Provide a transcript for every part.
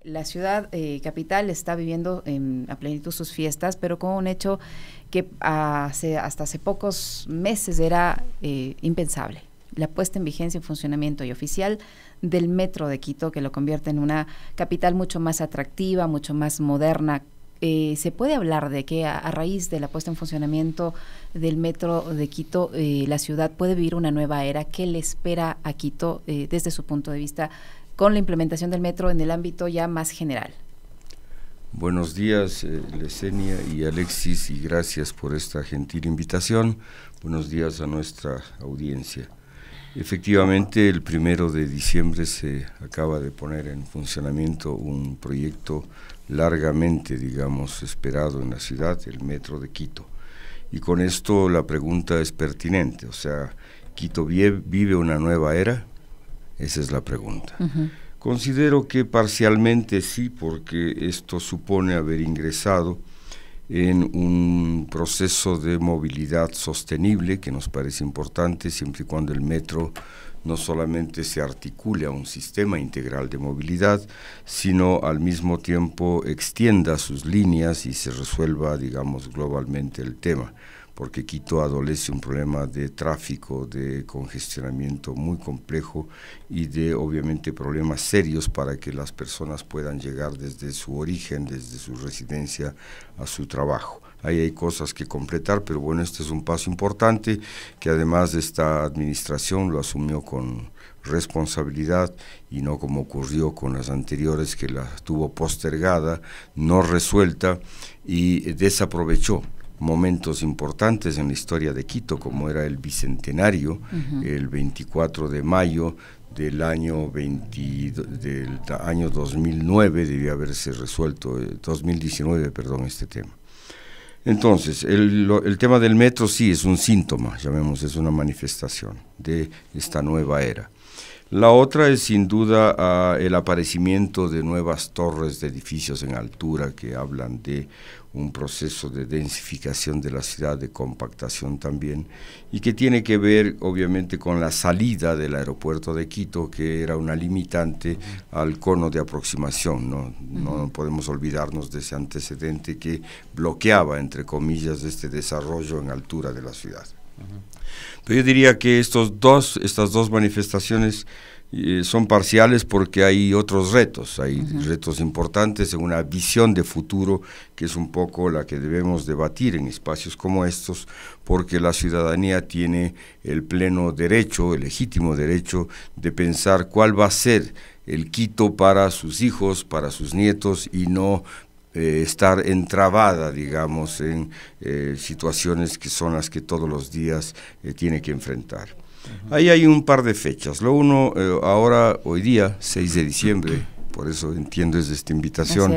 La ciudad capital está viviendo a plenitud sus fiestas, pero con un hecho que hasta hace pocos meses era impensable. La puesta en vigencia, en funcionamiento y oficial del Metro de Quito, que lo convierte en una capital mucho más atractiva, mucho más moderna. ¿Se puede hablar de que a raíz de la puesta en funcionamiento del Metro de Quito, la ciudad puede vivir una nueva era? ¿Qué le espera a Quito desde su punto de vista con la implementación del metro en el ámbito ya más general? Buenos días, Lesenia y Alexis, y gracias por esta gentil invitación. Buenos días a nuestra audiencia. Efectivamente, el 1 de diciembre se acaba de poner en funcionamiento un proyecto largamente, digamos, esperado en la ciudad, el Metro de Quito. Y con esto la pregunta es pertinente, o sea, ¿Quito vive una nueva era? Esa es la pregunta. Considero que parcialmente sí, porque esto supone haber ingresado en un proceso de movilidad sostenible que nos parece importante siempre y cuando el metro no solamente se articule a un sistema integral de movilidad, sino al mismo tiempo extienda sus líneas y se resuelva, digamos, globalmente el tema, porque Quito adolece un problema de tráfico, de congestionamiento muy complejo y de, obviamente, problemas serios para que las personas puedan llegar desde su origen, desde su residencia a su trabajo. Ahí hay cosas que completar, pero bueno, este es un paso importante que además de esta administración lo asumió con responsabilidad y no como ocurrió con las anteriores, que la tuvo postergada, no resuelta y desaprovechó momentos importantes en la historia de Quito, como era el bicentenario, el 24 de mayo del año 2009, debía haberse resuelto, 2019, perdón, este tema. Entonces, el tema del metro sí es un síntoma, llamemos, es una manifestación de esta nueva era. La otra es sin duda el aparecimiento de nuevas torres de edificios en altura que hablan de un proceso de densificación de la ciudad, de compactación también, y que tiene que ver obviamente con la salida del aeropuerto de Quito, que era una limitante al cono de aproximación, ¿no? No podemos olvidarnos de ese antecedente que bloqueaba, entre comillas, este desarrollo en altura de la ciudad. Pero yo diría que estas dos manifestaciones son parciales porque hay otros retos, hay retos importantes en una visión de futuro que es un poco la que debemos debatir en espacios como estos, porque la ciudadanía tiene el pleno derecho, el legítimo derecho de pensar cuál va a ser el Quito para sus hijos, para sus nietos, y no estar entrabada, digamos, en situaciones que son las que todos los días tiene que enfrentar. Ahí hay un par de fechas. Lo uno, hoy día, 6 de diciembre, por eso entiendo desde esta invitación,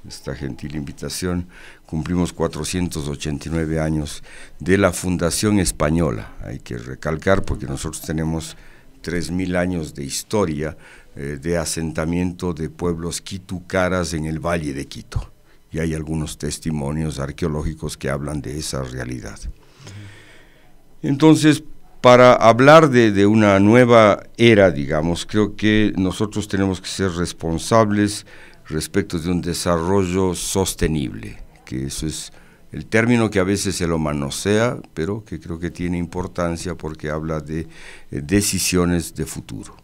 esta gentil invitación, cumplimos 489 años de la Fundación Española. Hay que recalcar porque nosotros tenemos 3000 años de historia de asentamiento de pueblos quitucaras en el Valle de Quito. Y hay algunos testimonios arqueológicos que hablan de esa realidad. Entonces, para hablar de una nueva era, digamos, creo que nosotros tenemos que ser responsables respecto de un desarrollo sostenible, que eso es el término que a veces se lo manosea, pero que creo que tiene importancia porque habla de decisiones de futuro.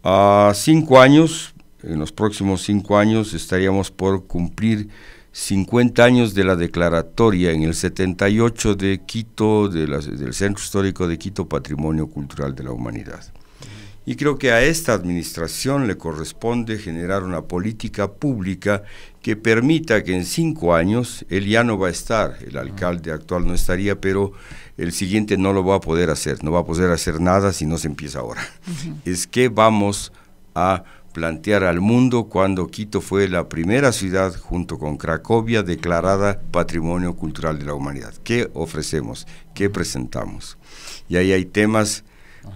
A 5 años, en los próximos 5 años, estaríamos por cumplir 50 años de la declaratoria en el 78 de Quito, del Centro Histórico de Quito, Patrimonio Cultural de la Humanidad. Y creo que a esta administración le corresponde generar una política pública que permita que en 5 años, él ya no va a estar, el alcalde actual no estaría, pero el siguiente no lo va a poder hacer, no va a poder hacer nada si no se empieza ahora. Es que vamos a plantear al mundo cuando Quito fue la primera ciudad, junto con Cracovia, declarada Patrimonio Cultural de la Humanidad. ¿Qué ofrecemos? ¿Qué presentamos? Y ahí hay temas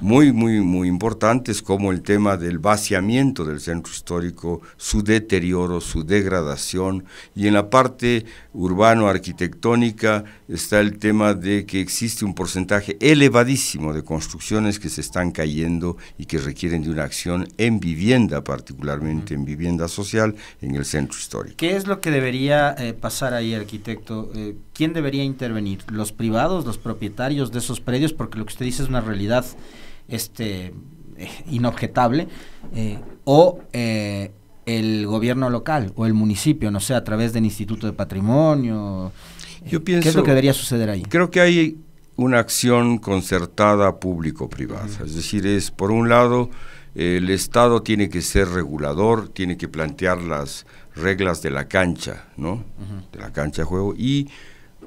muy importantes, como el tema del vaciamiento del centro histórico, su deterioro, su degradación, y en la parte urbano-arquitectónica está el tema de que existe un porcentaje elevadísimo de construcciones que se están cayendo y que requieren de una acción en vivienda, particularmente en vivienda social, en el centro histórico. ¿Qué es lo que debería pasar ahí, arquitecto? ¿Quién debería intervenir? ¿Los privados, los propietarios de esos predios? Porque lo que usted dice es una realidad inobjetable, o el gobierno local o el municipio, no sé, a través del Instituto de Patrimonio. Yo pienso, ¿qué es lo que debería suceder ahí? Creo que hay una acción concertada público-privada, es decir, por un lado, el Estado tiene que ser regulador, tiene que plantear las reglas de la cancha, ¿no? De la cancha de juego, y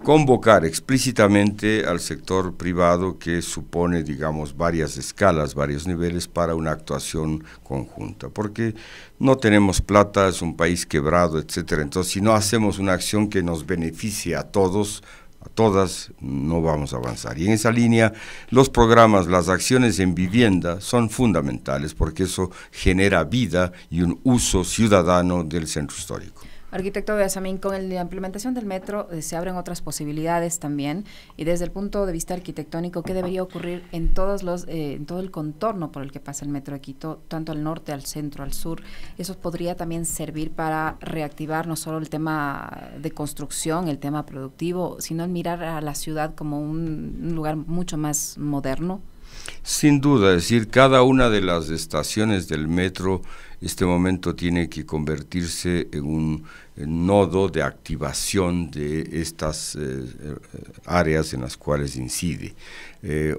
convocar explícitamente al sector privado, que supone, digamos, varias escalas, varios niveles para una actuación conjunta, porque no tenemos plata, es un país quebrado, etcétera. Entonces, si no hacemos una acción que nos beneficie a todos, a todas, no vamos a avanzar. Y en esa línea, los programas, las acciones en vivienda son fundamentales, porque eso genera vida y un uso ciudadano del centro histórico. Arquitecto Beasamín, con la implementación del metro se abren otras posibilidades también, y desde el punto de vista arquitectónico, ¿qué debería ocurrir en en todo el contorno por el que pasa el metro de Quito, tanto al norte, al centro, al sur? Eso podría también servir para reactivar no solo el tema de construcción, el tema productivo, sino el mirar a la ciudad como un lugar mucho más moderno. Sin duda, es decir, cada una de las estaciones del metro este momento tiene que convertirse en un nodo de activación de estas áreas en las cuales incide.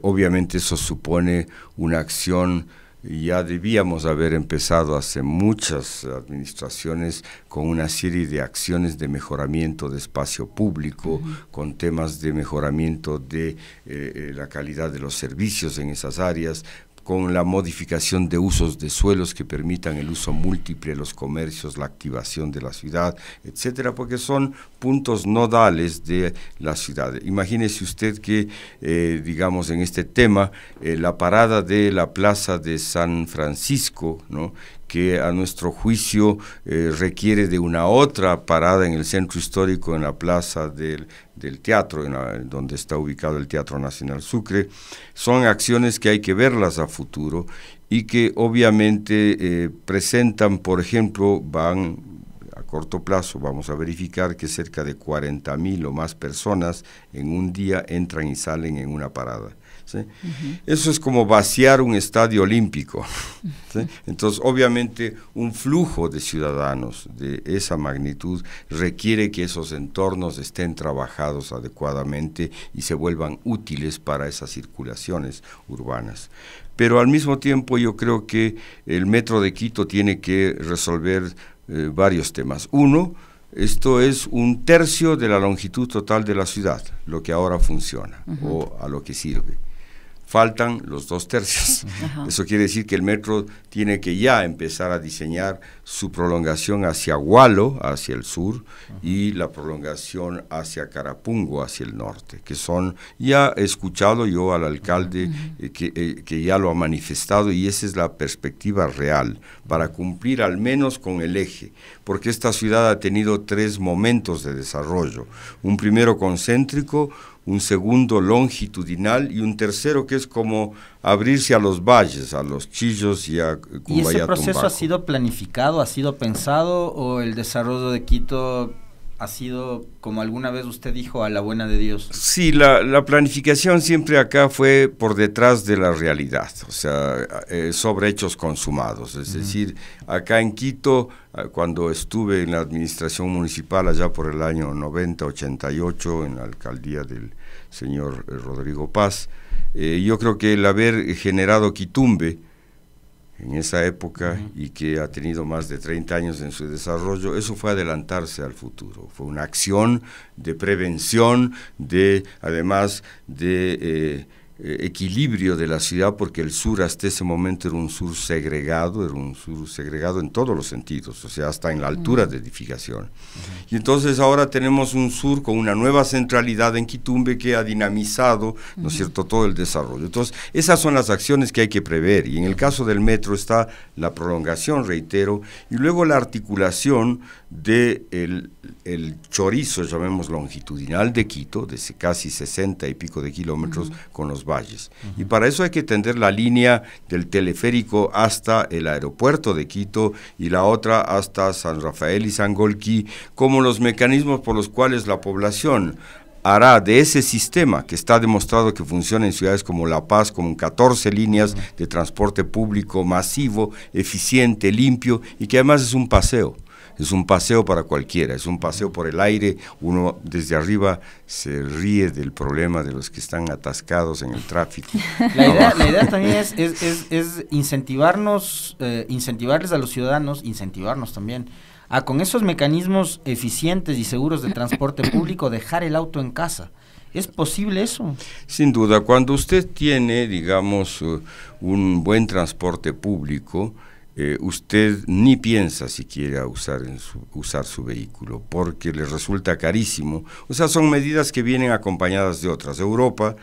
Obviamente eso supone una acción. Ya debíamos haber empezado hace muchas administraciones con una serie de acciones de mejoramiento de espacio público, con temas de mejoramiento de la calidad de los servicios en esas áreas, con la modificación de usos de suelos que permitan el uso múltiple de los comercios, la activación de la ciudad, etcétera, porque son puntos nodales de la ciudad. Imagínese usted que, digamos, en este tema, la parada de la Plaza de San Francisco, ¿no?, que a nuestro juicio requiere de una otra parada en el centro histórico, en la plaza del teatro, donde está ubicado el Teatro Nacional Sucre. Son acciones que hay que verlas a futuro y que obviamente presentan, por ejemplo, van a corto plazo, vamos a verificar que cerca de 40.000 o más personas en un día entran y salen en una parada. ¿Sí? Eso es como vaciar un estadio olímpico, ¿sí? Entonces, obviamente, un flujo de ciudadanos de esa magnitud requiere que esos entornos estén trabajados adecuadamente y se vuelvan útiles para esas circulaciones urbanas. Pero al mismo tiempo yo creo que el Metro de Quito tiene que resolver varios temas. Uno, esto es 1/3 de la longitud total de la ciudad, lo que ahora funciona o a lo que sirve. Faltan los 2/3. Eso quiere decir que el metro tiene que ya empezar a diseñar su prolongación hacia Hualo, hacia el sur, y la prolongación hacia Carapungo, hacia el norte, que son, ya he escuchado yo al alcalde que ya lo ha manifestado, y esa es la perspectiva real, para cumplir al menos con el eje, porque esta ciudad ha tenido 3 momentos de desarrollo, un primero concéntrico, un segundo longitudinal y un tercero que es como abrirse a los valles, a los Chillos y a Cumbayá. ¿Y ese proceso ha sido planificado, ha sido pensado, o el desarrollo de Quito ha sido, como alguna vez usted dijo, a la buena de Dios? Sí, la planificación siempre acá fue por detrás de la realidad, o sea, sobre hechos consumados. Es decir, acá en Quito, cuando estuve en la administración municipal allá por el año 90-88, en la alcaldía del señor Rodrigo Paz, yo creo que el haber generado Quitumbe en esa época y que ha tenido más de 30 años en su desarrollo, eso fue adelantarse al futuro, fue una acción de prevención, además de equilibrio de la ciudad, porque el sur hasta ese momento era un sur segregado en todos los sentidos, o sea, hasta en la altura de edificación. Y entonces ahora tenemos un sur con una nueva centralidad en Quitumbe que ha dinamizado, ¿no es cierto?, todo el desarrollo. Entonces, esas son las acciones que hay que prever, y en el caso del metro está la prolongación, reitero, y luego la articulación de el chorizo, llamemos longitudinal de Quito, de casi 60 y pico de kilómetros, con los valles. Y para eso hay que tender la línea del teleférico hasta el aeropuerto de Quito y la otra hasta San Rafael y Sangolquí, como los mecanismos por los cuales la población hará de ese sistema, que está demostrado que funciona en ciudades como La Paz, con 14 líneas de transporte público masivo, eficiente, limpio, y que además es un paseo. Es un paseo para cualquiera, es un paseo por el aire, uno desde arriba se ríe del problema de los que están atascados en el tráfico. La idea también es incentivarnos, incentivarles a los ciudadanos, incentivarnos también, a con esos mecanismos eficientes y seguros de transporte público dejar el auto en casa. ¿Es posible eso? Sin duda, cuando usted tiene, digamos, un buen transporte público, usted ni piensa siquiera usar su vehículo, porque le resulta carísimo. O sea, son medidas que vienen acompañadas de otras. Europa,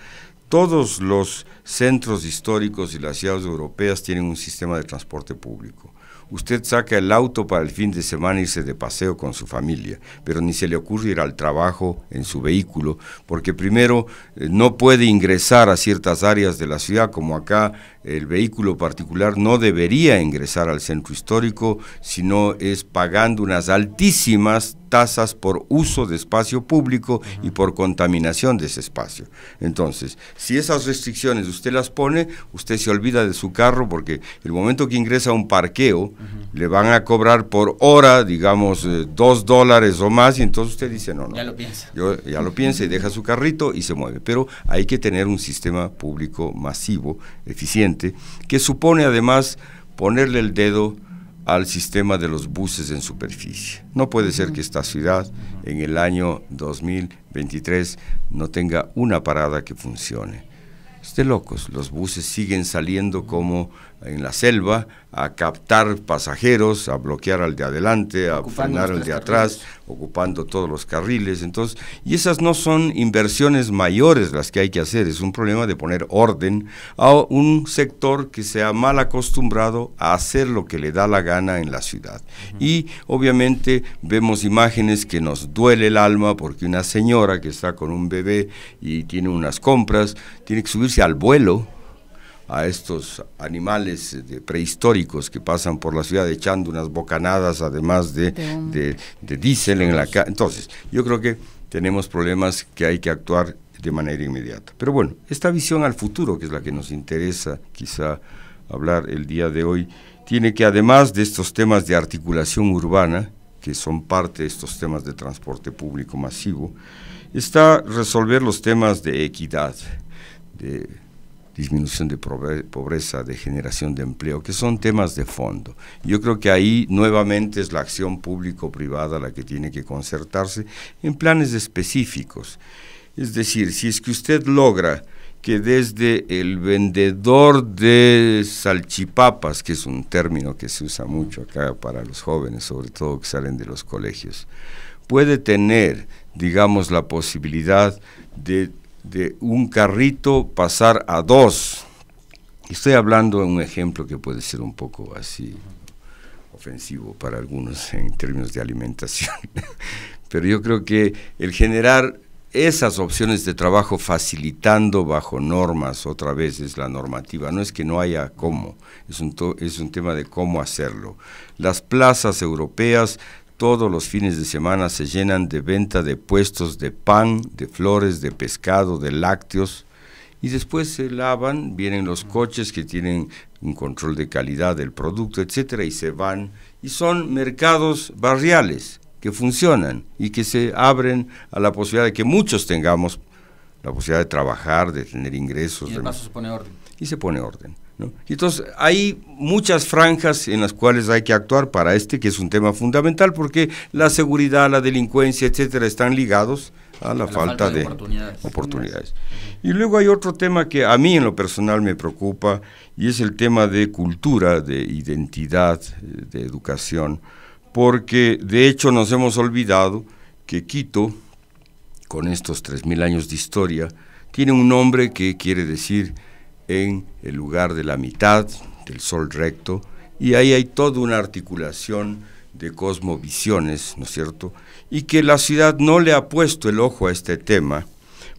todos los centros históricos y las ciudades europeas tienen un sistema de transporte público. Usted saca el auto para el fin de semana irse de paseo con su familia, pero ni se le ocurre ir al trabajo en su vehículo, porque primero no puede ingresar a ciertas áreas de la ciudad, como acá el vehículo particular no debería ingresar al centro histórico, sino es pagando unas altísimas tasas por uso de espacio público y por contaminación de ese espacio. Entonces, si esas restricciones usted las pone, usted se olvida de su carro, porque el momento que ingresa a un parqueo, le van a cobrar por hora, digamos, $2 o más, y entonces usted dice, no. Ya lo piensa. Ya lo piensa y deja su carrito y se mueve. Pero hay que tener un sistema público masivo, eficiente, que supone además ponerle el dedo al sistema de los buses en superficie. No puede ser que esta ciudad en el año 2023 no tenga una parada que funcione. Es de locos, los buses siguen saliendo como en la selva a captar pasajeros, a bloquear al de adelante, a frenar al de atrás, ocupando todos los carriles. Entonces, y esas no son inversiones mayores las que hay que hacer, es un problema de poner orden a un sector que se ha mal acostumbrado a hacer lo que le da la gana en la ciudad. Y obviamente vemos imágenes que nos duele el alma, porque una señora que está con un bebé y tiene unas compras, tiene que subirse al vuelo a estos animales prehistóricos que pasan por la ciudad echando unas bocanadas, además de diésel en la calle. Entonces, yo creo que tenemos problemas que hay que actuar de manera inmediata. Pero bueno, esta visión al futuro, que es la que nos interesa quizá hablar el día de hoy, tiene que, además de estos temas de articulación urbana, que son parte de estos temas de transporte público masivo, está resolver los temas de equidad, de disminución de pobreza, de generación de empleo, que son temas de fondo. Yo creo que ahí nuevamente es la acción público-privada la que tiene que concertarse en planes específicos. Es decir, si es que usted logra que desde el vendedor de salchipapas, que es un término que se usa mucho acá para los jóvenes, sobre todo que salen de los colegios, puede tener, digamos, la posibilidad de un carrito pasar a 2. Estoy hablando de un ejemplo que puede ser un poco así ofensivo para algunos en términos de alimentación, pero yo creo que el generar esas opciones de trabajo facilitando bajo normas, otra vez es la normativa, no es que no haya cómo, es un tema de cómo hacerlo. Las plazas europeas todos los fines de semana se llenan de venta de puestos de pan, de flores, de pescado, de lácteos, y después se lavan, vienen los coches que tienen un control de calidad del producto, etcétera, y se van, y son mercados barriales que funcionan y que se abren a la posibilidad de que muchos tengamos la posibilidad de trabajar, de tener ingresos. Y de paso se pone orden. Y se pone orden. ¿no? Entonces, hay muchas franjas en las cuales hay que actuar para que es un tema fundamental, porque la seguridad, la delincuencia, etcétera, están ligados a la falta de oportunidades. Y luego hay otro tema que a mí en lo personal me preocupa, y es el tema de cultura, de identidad, de educación, porque de hecho nos hemos olvidado que Quito, con estos 3000 años de historia, tiene un nombre que quiere decir en el lugar de la mitad, del sol recto, y ahí hay toda una articulación de cosmovisiones, ¿no es cierto?, y que la ciudad no le ha puesto el ojo a este tema,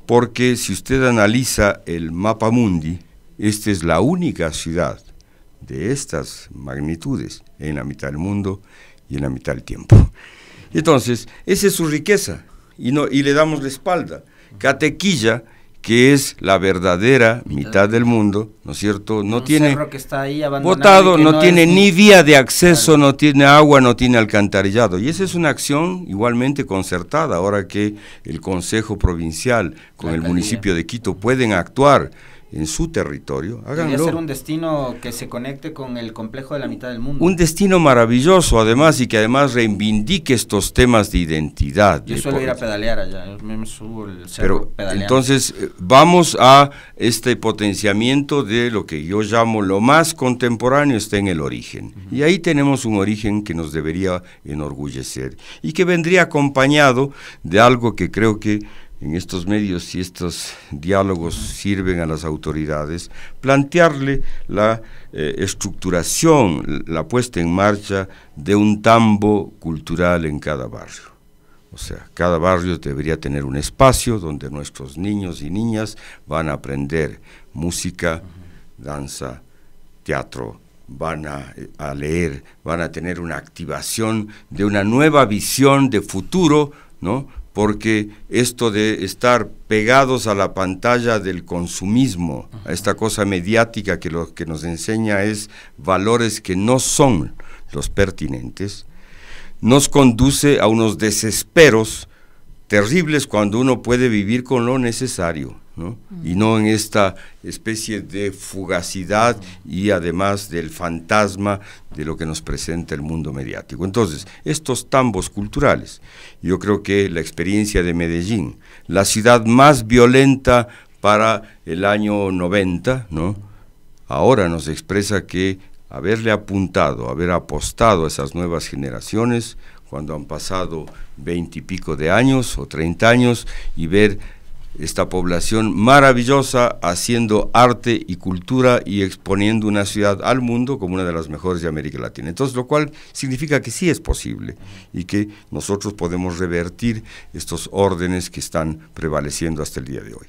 porque si usted analiza el mapa mundi, esta es la única ciudad de estas magnitudes en la mitad del mundo y en la mitad del tiempo. Entonces, esa es su riqueza, y le damos la espalda. Catequilla, que es la verdadera mitad del mundo, ¿no es cierto? No tiene cerro que está ahí botado, no tiene ni vía de acceso, no tiene agua, no tiene alcantarillado. Y esa es una acción igualmente concertada, ahora que el Consejo Provincial con el municipio de Quito pueden actuar en su territorio, háganlo. Debería ser un destino que se conecte con el complejo de la mitad del mundo. Un destino maravilloso, además, y que además reivindique estos temas de identidad. Yo suelo ir a pedalear allá, yo me subo el cerro pedaleando. Entonces, vamos a este potenciamiento de lo que yo llamo lo más contemporáneo, está en el origen. Y ahí tenemos un origen que nos debería enorgullecer, y que vendría acompañado de algo que creo que en estos medios y estos diálogos sirven a las autoridades, plantearle la estructuración, la puesta en marcha de un tambo cultural en cada barrio. O sea, cada barrio debería tener un espacio donde nuestros niños y niñas van a aprender música, danza, teatro, van a leer, van a tener una activación de una nueva visión de futuro, ¿no?, porque esto de estar pegados a la pantalla del consumismo, a esta cosa mediática que lo que nos enseña es valores que no son los pertinentes, nos conduce a unos desesperos terribles cuando uno puede vivir con lo necesario, ¿no? Y no en esta especie de fugacidad y además del fantasma de lo que nos presenta el mundo mediático. Entonces, estos tambos culturales, yo creo que la experiencia de Medellín, la ciudad más violenta para el año 90, ¿no?, ahora nos expresa que haberle apuntado, haber apostado a esas nuevas generaciones, cuando han pasado 20 y pico de años o 30 años, y ver esta población maravillosa haciendo arte y cultura y exponiendo una ciudad al mundo como una de las mejores de América Latina. Entonces, lo cual significa que sí es posible y que nosotros podemos revertir estos órdenes que están prevaleciendo hasta el día de hoy.